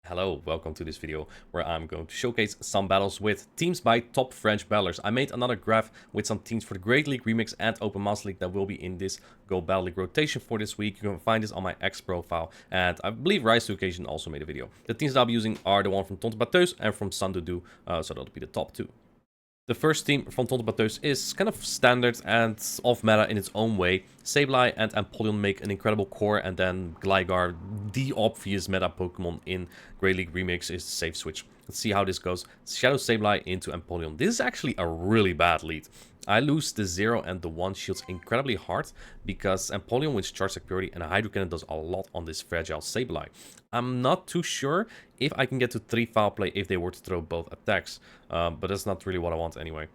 Hello, welcome to this video where I'm going to showcase some battles with teams by top French battlers. I made another graph with some teams for the Great League Remix and Open Master League that will be in this Go Battle League rotation for this week. You can find this on my X profile, and I believe Rise to Occasion also made a video. The teams that I'll be using are the one from Tonton Bateus and from Sandudu, so that'll be the top two. The first team from Tonton Bateus is kind of standard and off-meta in its own way. Sableye and Empoleon make an incredible core, and then Gligar, the obvious meta Pokemon in Great League Remix, is the safe switch. Let's see how this goes. Shadow Sableye into Empoleon. This is actually a really bad lead. I lose the 0 and the 1 shields incredibly hard because Empoleon with Charge Security and Hydro Cannon does a lot on this fragile Sableye. I'm not too sure if I can get to 3 foul play if they were to throw both attacks, but that's not really what I want anyway.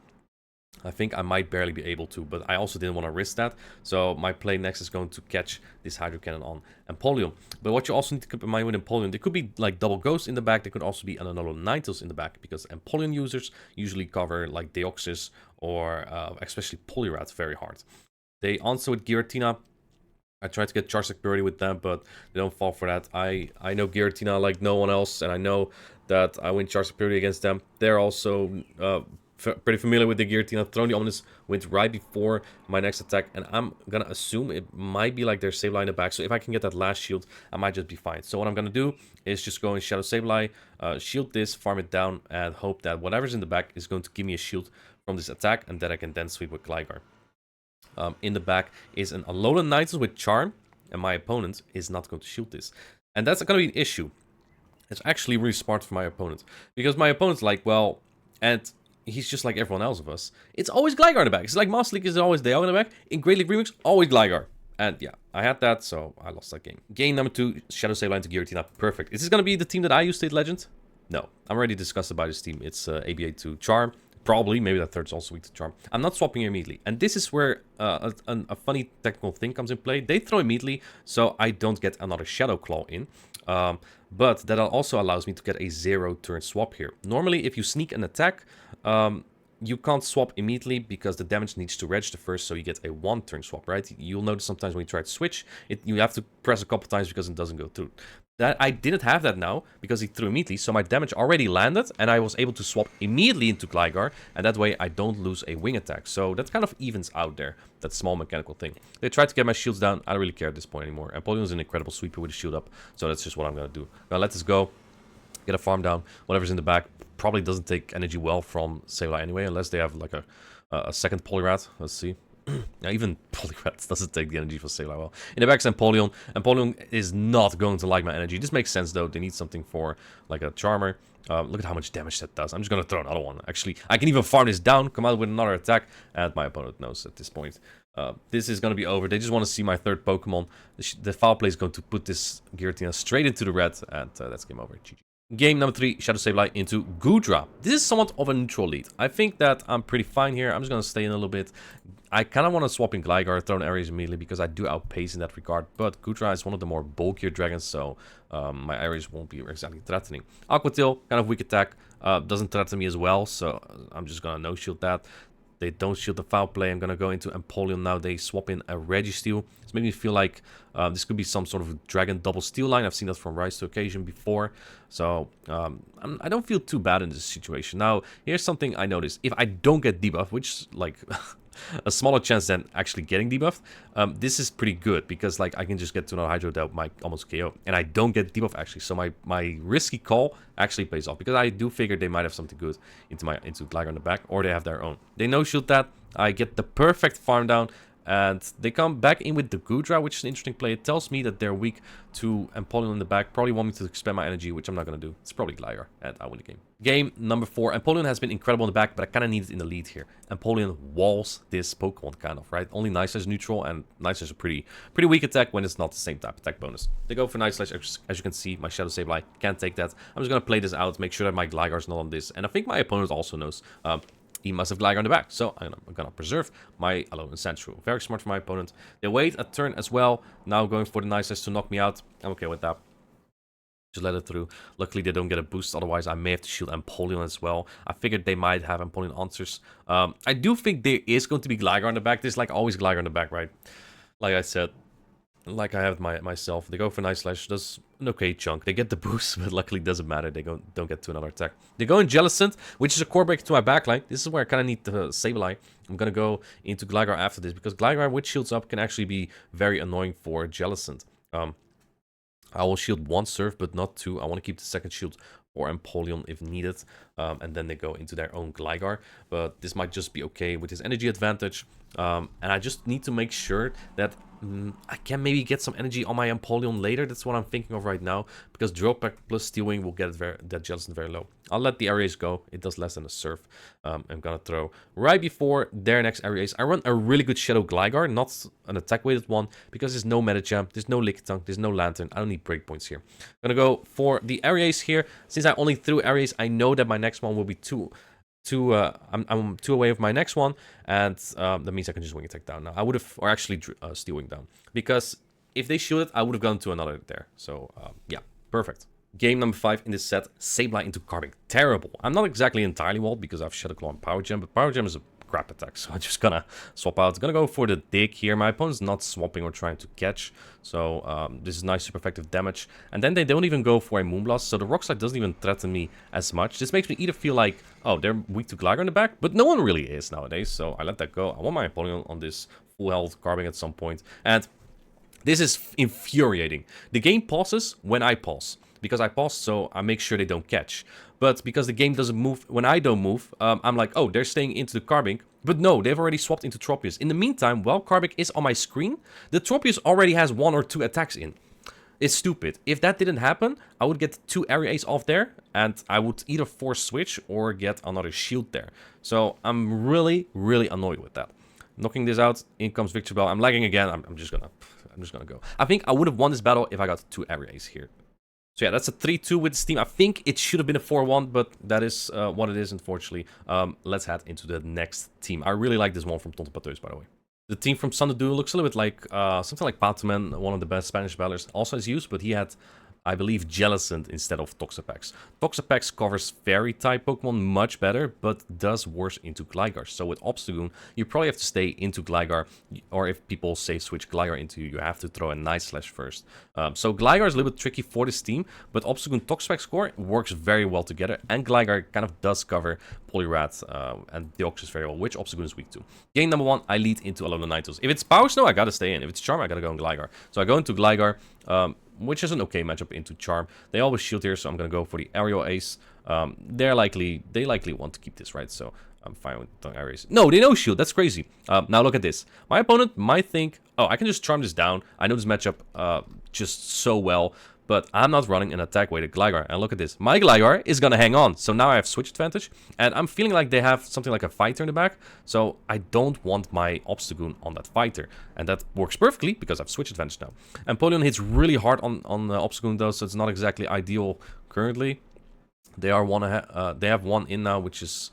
I think I might barely be able to, but I also didn't want to risk that. So my play next is going to catch this Hydro Cannon on Empoleon. But what you also need to keep in mind with Empoleon, there could be like double Ghost in the back. There could also be an Alolan Ninetales in the back, because Empoleon users usually cover like Deoxys or especially Poliwrath very hard. They answer with Giratina. I tried to get Charge Security with them, but they don't fall for that. I know Giratina like no one else, and I know that I win Charge Security against them. They're also pretty familiar with the Giratina. Throwing the Ominous went right before my next attack, and I'm gonna assume it might be like their Sableye in the back. So if I can get that last shield, I might just be fine. So what I'm gonna do is just go in Shadow Sableye, shield this, farm it down, and hope that whatever's in the back is going to give me a shield from this attack, and that I can then sweep with Gligar. In the back is an Alolan Ninetales with Charm, and my opponent is not going to shield this. And that's going to be an issue. It's actually really smart for my opponent, because my opponent's like, well, and he's just like everyone else of us. It's always Gligar in the back. It's like Master League is always Deo in the back. In Great League Remix, always Gligar. And yeah, I had that, so I lost that game. Game number 2, Shadow Sableye to Giratina. Perfect. Is this going to be the team that I use, State Legend? No. I'm already disgusted by this team. It's ABA to Charm. Probably, maybe that third's also weak to Charm. I'm not swapping immediately. And this is where a funny technical thing comes in play. They throw immediately, so I don't get another Shadow Claw in. But that also allows me to get a 0 turn swap here. Normally, if you sneak an attack, you can't swap immediately because the damage needs to register first, so you get a 1 turn swap, right? You'll notice sometimes when you try to switch, you have to press a couple times because it doesn't go through. That I didn't have that now because he threw immediately, so my damage already landed and I was able to swap immediately into Gligar, and that way I don't lose a wing attack. So that kind of evens out there, that small mechanical thing. They tried to get my shields down. I don't really care at this point anymore. Empoleon is an incredible sweeper with a shield up, so that's just what I'm gonna do. Now let this go, get a farm down. Whatever's in the back probably doesn't take energy well from Sableye anyway, unless they have like a second Poliwrath. Let's see. Now, even Poliwrath doesn't take the energy for Sableye well. In the back is Empoleon. Empoleon is not going to like my energy. This makes sense, though. They need something for, like, a Charmer. Look at how much damage that does. I'm just going to throw another one. Actually, I can even farm this down, come out with another attack, and my opponent knows at this point. This is going to be over. They just want to see my third Pokemon. The foul play is going to put this Giratina straight into the red, and that's game over. GG. Game number 3, Shadow Sableye into Goodra. This is somewhat of a neutral lead. I think that I'm pretty fine here. I'm just going to stay in a little bit. I kind of want to swap in Gligar, throw in areas immediately because I do outpace in that regard. But Goodra is one of the more bulkier dragons, so my areas won't be exactly threatening. Aqua Tail, kind of weak attack, doesn't threaten me as well, so I'm just going to no-shield that. They don't shield the foul play. I'm going to go into Empoleon now. They swap in a Registeel. It's making me feel like this could be some sort of dragon double steel line. I've seen that from Rise to Occasion before. So I don't feel too bad in this situation. Now, here's something I noticed. If I don't get debuffed, which like a smaller chance than actually getting debuffed, this is pretty good because like I can just get to another Hydro that might almost KO. And I don't get debuffed actually. So my risky call actually pays off because I do figure they might have something good into Gligar in the back, or they have their own. They no-shield that. I get the perfect farm down, and they come back in with the Goodra, which is an interesting play. It tells me that they're weak to Empoleon in the back. Probably want me to expend my energy, which I'm not going to do. It's probably Gligar, and I win the game. Game number 4. Empoleon has been incredible in the back, but I kind of need it in the lead here. Empoleon walls this Pokemon, kind of, right? Only Nice Slash neutral, and Nice Slash is a pretty weak attack when it's not the same type attack bonus. They go for Nice Slash, as you can see. My Shadow Sableye can't take that. I'm just going to play this out, make sure that my Gligar's not on this. And I think my opponent also knows. He must have Gligar in the back, so I'm gonna preserve my Alolan Sandshrew. Very smart for my opponent. They wait a turn as well. Now going for the Nice Slash to knock me out. I'm okay with that. Just let it through. Luckily, they don't get a boost. Otherwise, I may have to shield Empoleon as well. I figured they might have Empoleon answers. I do think there is going to be Gligar in the back. There's like always Gligar in the back, right? Like I said, like I have myself. They go for Night Slash, does an okay chunk. They get the boost, but luckily it doesn't matter. They don't get to another attack. They go in Jellicent, which is a core break to my backline. This is where I kind of need the Sableye. I'm going to go into Gligar after this, because Gligar with shields up can actually be very annoying for Jellicent. I will shield one Surf, but not two. I want to keep the second shield for Empoleon if needed. And then they go into their own Gligar. But this might just be okay with his energy advantage. And I just need to make sure that I can maybe get some energy on my Empoleon later. That's what I'm thinking of right now. Because Drill Peck plus Steel Wing will get that Jellicent very low. I'll let the Aries go. It does less than a Surf. I'm going to throw right before their next Aries. I run a really good Shadow Gligar, not an attack-weighted one, because there's no Medicham, there's no Lickitung, there's no Lantern. I don't need breakpoints here. I'm going to go for the Aries here. Since I only threw Aries, I know that my next one will be I'm 2 away with my next one, and that means I can just Wing Attack down now. I would have, or actually Steel Wing down, because if they shoot it, I would have gone to another there. So yeah, perfect. Game number 5 in this set, Sableye into Carbink. Terrible. I'm not exactly entirely walled because I have Shadow Claw and Power Gem, but Power Gem is a crap attack, so I'm just gonna swap out. Gonna go for the dig here. My opponent's not swapping or trying to catch, so this is nice super effective damage. And then they don't even go for a Moonblast, so the Rock Slide doesn't even threaten me as much. This makes me either feel like, oh, they're weak to Gligar in the back, but no one really is nowadays, so I let that go. I want my opponent on this full health Carbink at some point, and this is infuriating. The game pauses when I pause, because I pause, so I make sure they don't catch. But because the game doesn't move when I don't move, I'm like, oh, they're staying into the Carbink. But no, they've already swapped into Tropius. In the meantime, while Carbink is on my screen, the Tropius already has 1 or 2 attacks in. It's stupid. If that didn't happen, I would get 2 Area Ace off there, and I would either force switch or get another shield there. So I'm really, really annoyed with that. Knocking this out, in comes Victreebel. I'm lagging again. I'm just gonna go. I think I would have won this battle if I got 2 Area Ace here. So yeah, that's a 3-2 with this team. I think it should have been a 4-1, but that is what it is, unfortunately. Let's head into the next team. I really like this one from Tonto Pateus, by the way. The team from Sanadu looks a little bit like something like Patumen, one of the best Spanish battlers, also has used, but he had, I believe, Jellicent instead of Toxapex. Toxapex covers Fairy-type Pokemon much better, but does worse into Gligar. So with Obstagoon, you probably have to stay into Gligar, or if people say switch Gligar into you, you have to throw a Night Slash first. So Gligar is a little bit tricky for this team, but Obstagoon Toxapex core works very well together, and Gligar kind of does cover Poliwrath and Deoxys very well, which Obstagoon is weak to. Game number 1, I lead into Alolan Ninetales. If it's Power Snow, I gotta stay in. If it's Charm, I gotta go in Gligar. So I go into Gligar, which is an okay matchup into Charm. They always shield here, so I'm gonna go for the Aerial Ace. They likely want to keep this, right? So I'm fine with throwing Aries. No, they no shield. That's crazy. Now look at this. My opponent might think, oh, I can just Charm this down. I know this matchup just so well, but I'm not running an attack-weighted Gligar. And look at this. My Gligar is gonna hang on. So now I have switch advantage, and I'm feeling like they have something like a fighter in the back. So I don't want my Obstagoon on that fighter, and that works perfectly because I have switch advantage now. Empoleon hits really hard on Obstagoon though, so it's not exactly ideal currently. They are they have 1 in now, which is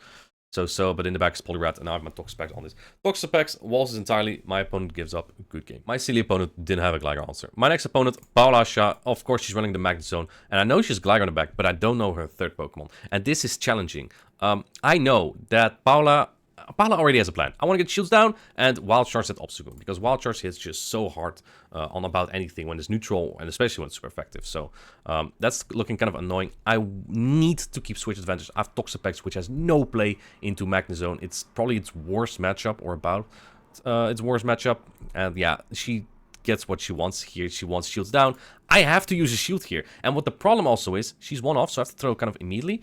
so, but in the back is Poliwrath, and now I have my Toxapex on this. Toxapex walls entirely, my opponent gives up. Good game. My silly opponent didn't have a Gligar answer. My next opponent, Paula Shah, of course she's running the Magnezone, and I know she's Gligar in the back, but I don't know her third Pokemon, and this is challenging. I know that Paula already has a plan. I want to get shields down and Wild Charge that Obstagoon, because Wild Charge hits just so hard on about anything when it's neutral, and especially when it's super effective. So that's looking kind of annoying. I need to keep switch advantage. I have Toxapex, which has no play into Magnezone. It's probably its worst matchup, or about its worst matchup. And yeah, she gets what she wants here. She wants shields down. I have to use a shield here. And what the problem also is, she's 1 off, so I have to throw kind of immediately.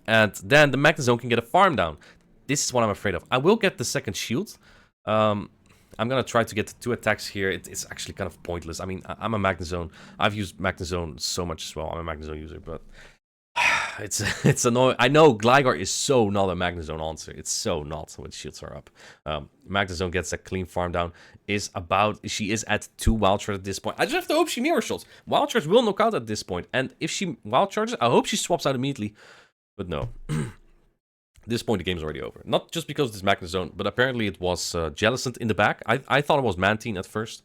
And then the Magnezone can get a farm down. This is what I'm afraid of. I will get the second shield. I'm going to try to get 2 attacks here. It's actually kind of pointless. I mean, I'm a Magnezone. I've used Magnezone so much as well. I'm a Magnezone user, but it's annoying. I know Gligar is so not a Magnezone answer. It's so not when shields are up. Magnezone gets a clean farm down. She is at 2 Wild Charge at this point. I just have to hope she Mirror Shots. Wild Charge will knock out at this point. And if she Wild Charges, I hope she swaps out immediately. But no. At this point, the game's already over. Not just because it's Magnezone, but apparently it was Jellicent in the back. I thought it was Mantine at first.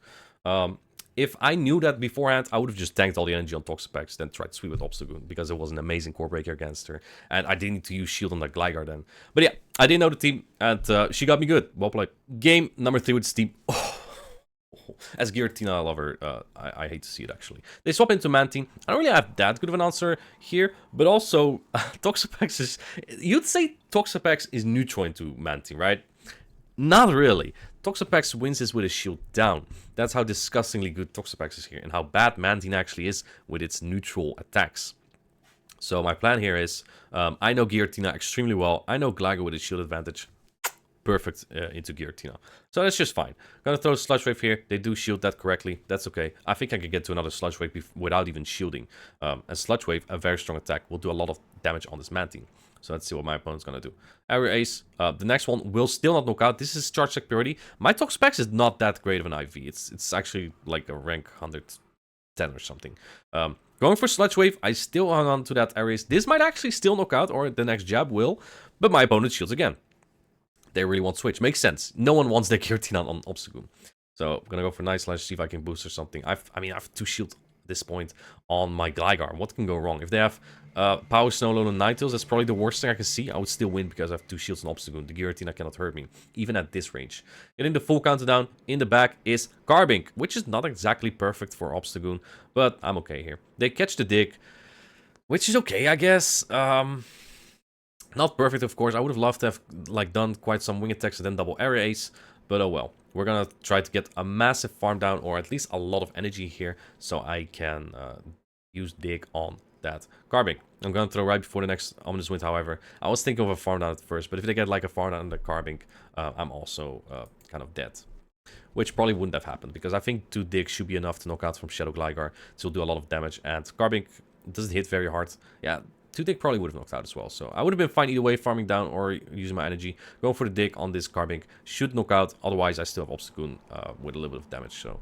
If I knew that beforehand, I would have just tanked all the energy on Toxapex, then tried to sweep with Obstagoon, because it was an amazing core breaker against her. And I didn't need to use shield on that Gligar then. But yeah, I didn't know the team, and she got me good. Well played. Game number 3 with this team. As Giratina lover, I hate to see it, actually. They swap into Mantine. I don't really have that good of an answer here, but also, Toxapex is... You'd say Toxapex is neutral into Mantine, right? Not really. Toxapex wins this with a shield down. That's how disgustingly good Toxapex is here, and how bad Mantine actually is with its neutral attacks. So my plan here is, I know Giratina extremely well. I know Gligar with a shield advantage. Perfect into Giratina. So that's just fine. Gonna throw a Sludge Wave here. They do shield that correctly. That's okay. I think I can get to another Sludge Wave without even shielding. And Sludge Wave, a very strong attack, will do a lot of damage on this Mantine. So let's see what my opponent's gonna do. Area Ace. The next one will still not knock out. This is Charge Tech Purity. My Toxapex is not that great of an IV. It's actually like a rank 110 or something. Going for Sludge Wave, I still hung on to that Area Ace. This might actually still knock out, or the next jab will. But my opponent shields again. They really want Switch. Makes sense. No one wants their Giratina on Obstagoon. So I'm gonna go for Night Slash, see if I can boost or something. I have 2 shield at this point on my Gligar. What can go wrong? If they have Power Snow Load and Ninetales, that's probably the worst thing I can see. I would still win because I have 2 shields on Obstagoon. The Giratina cannot hurt me, even at this range. Getting the full countdown. In the back is Carbink, which is not exactly perfect for Obstagoon, but I'm okay here. They catch the Dig, which is okay, I guess. Not perfect, of course. I would have loved to have like done quite some wing attacks and then double Area Ace, but oh well. We're gonna try to get a massive farm down, or at least a lot of energy here, so I can use Dig on that Carbink. I'm gonna throw right before the next Ominous Wind, however. I was thinking of a farm down at first, but if they get like a farm down on the Carbink, I'm also kind of dead. Which probably wouldn't have happened, because I think 2 Digs should be enough to knock out from Shadow Gligar. So do a lot of damage, and Carbink doesn't hit very hard. Yeah, 2 Dig probably would have knocked out as well. So I would have been fine either way, farming down or using my energy. Going for the Dig on this Carbink should knock out. Otherwise, I still have Obstagoon with a little bit of damage. So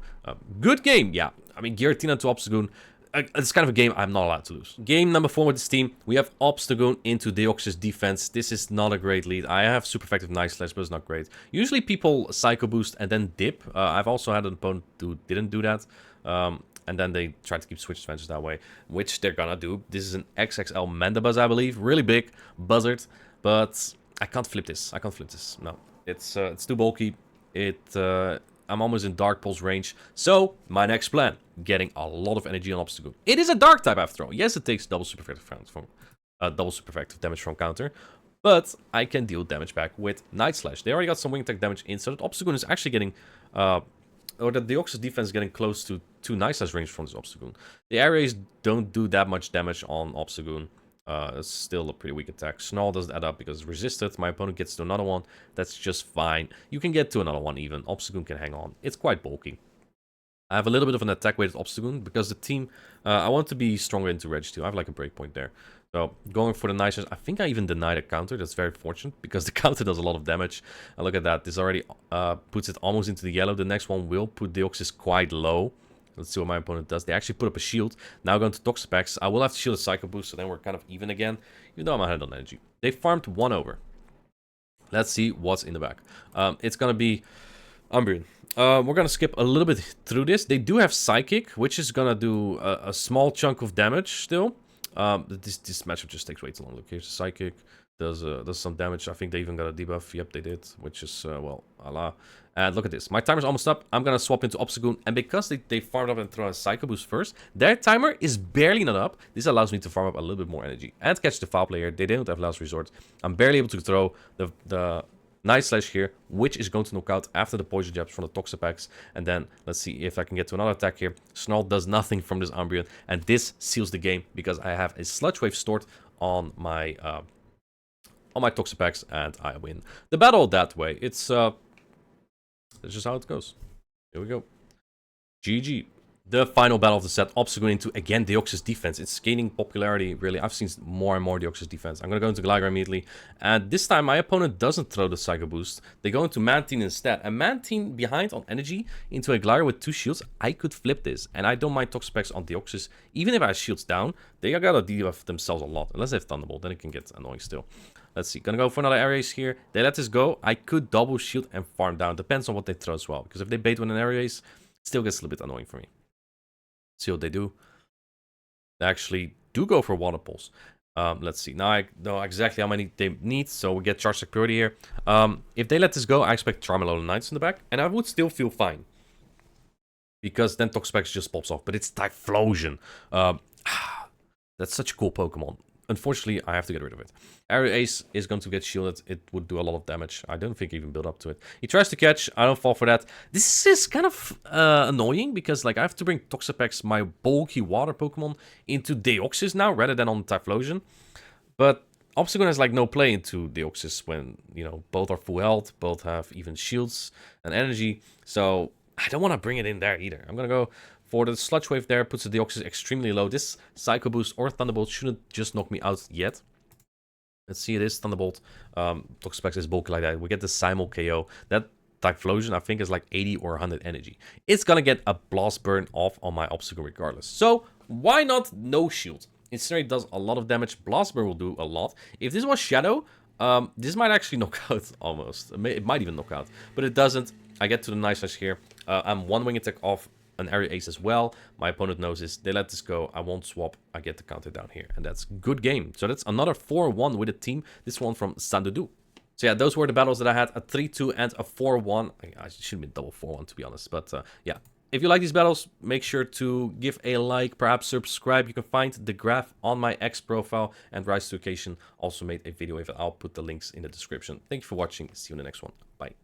good game. Yeah, I mean, Giratina to Obstagoon. It's kind of a game I'm not allowed to lose. Game number 4 with this team. We have Obstagoon into Deoxys defense. This is not a great lead. I have super effective Night Slash, but it's not great. Usually people Psycho Boost and then dip. I've also had an opponent who didn't do that. And then they try to keep switch advantage that way, which they're gonna do. This is an XXL Mandibuzz, I believe. Really big buzzard, but I can't flip this. I can't flip this. No, it's too bulky. I'm almost in Dark Pulse range. So my next plan, getting a lot of energy on Obstagoon. It is a Dark type after all. Yes, it takes double super effective damage from counter, but I can deal damage back with Night Slash. They already got some wing attack damage in, so that Obstagoon is actually getting or that Deoxys defense is getting close to 2 Night Slash range from this Obstagoon. The Air don't do that much damage on Obstagoon. It's still a pretty weak attack. Snarl doesn't add up because it's resisted. My opponent gets to another one. That's just fine. You can get to another one even. Obstagoon can hang on. It's quite bulky. I have a little bit of an attack weighted Obstagoon because the team... I want to be stronger into Reg too. I have like a breakpoint there. So going for the Night Slash, I think I even denied a counter. That's very fortunate because the counter does a lot of damage. And look at that. This already puts it almost into the yellow. The next one will put Deoxys quite low. Let's see what my opponent does. They actually put up a shield. Now going to Toxapex. I will have to shield a Psycho Boost, so then we're kind of even again. Even though I'm ahead on energy. They farmed 1 over. Let's see what's in the back. It's going to be Umbreon. We're going to skip a little bit through this. They do have Psychic, which is going to do a small chunk of damage still. This matchup just takes way too long. Look, here's the Psychic. Does some damage. I think they even got a debuff. Yep, they did. Which is, well, Allah. And look at this. My timer's almost up. I'm going to swap into Obstagoon. And because they farmed up and throw a Psycho Boost first, their timer is barely not up. This allows me to farm up a little bit more energy. And catch the foul player. They don't have Last Resort. I'm barely able to throw the Night Slash here, which is going to knock out after the Poison Jabs from the Toxapex. And then, let's see if I can get to another attack here. Snarl does nothing from this Umbreon. And this seals the game because I have a Sludge Wave stored on my Toxapex, and I win the battle that way. That's just how it goes. Here we go. GG. The final battle of the set. Obstagoon into, again, Deoxys defense. It's gaining popularity, really. I've seen more and more Deoxys defense. I'm going to go into Gligar immediately. And this time, my opponent doesn't throw the Psycho Boost. They go into Mantine instead. And Mantine behind on energy into a Gligar with 2 shields. I could flip this. And I don't mind Toxapex on Deoxys. Even if I have shields down, they gotta debuff themselves a lot. Unless they have Thunderbolt, then it can get annoying still. Let's see. Gonna go for another Air Ace here. They let this go. I could double shield and farm down. Depends on what they throw as well. Because if they bait with an Air Ace, it still gets a little bit annoying for me. See what they do. They actually do go for Water Pulse. Let's see. Now I know exactly how many they need, so we get Charge Tech Purity here. If they let this go, I expect Charmeleon Knights in the back, and I would still feel fine. because then Toxapex just pops off. But it's Typhlosion. That's such a cool Pokemon. Unfortunately, I have to get rid of it. Aerial Ace is going to get shielded. It would do a lot of damage. I don't think he even build up to it. He tries to catch. I don't fall for that. This is kind of annoying because like I have to bring Toxapex, my bulky water Pokemon, into Deoxys now rather than on Typhlosion. But Obstagoon has like no play into Deoxys when, you know, both are full health, both have even shields and energy. So I don't want to bring it in there either. I'm going to go for the Sludge Wave there, puts the Deoxys extremely low. This Psycho Boost or Thunderbolt shouldn't just knock me out yet. Let's see, it is Thunderbolt. Toxapex is bulky like that. We get the Simul KO. That Typhlosion, I think, is like 80 or 100 energy. It's gonna get a Blast Burn off on my Obstagoon regardless. So, why not no shield? Incinerate does a lot of damage. Blast Burn will do a lot. If this was Shadow, this might actually knock out almost. It might even knock out. But it doesn't. I get to the nice touch here. I'm one wing attack off an Aerial Ace as well. My opponent knows this. They let this go. I won't swap. I get the counter down here. And that's good game. So that's another 4-1 with a team. This one from Sandudu. So yeah, those were the battles that I had. A 3-2 and a 4-1. I shouldn't be double 4-1 to be honest. But yeah. If you like these battles, make sure to give a like, perhaps subscribe. You can find the graph on my X profile, and Rise to Occasion also made a video with it. I'll put the links in the description. Thank you for watching. See you in the next one. Bye.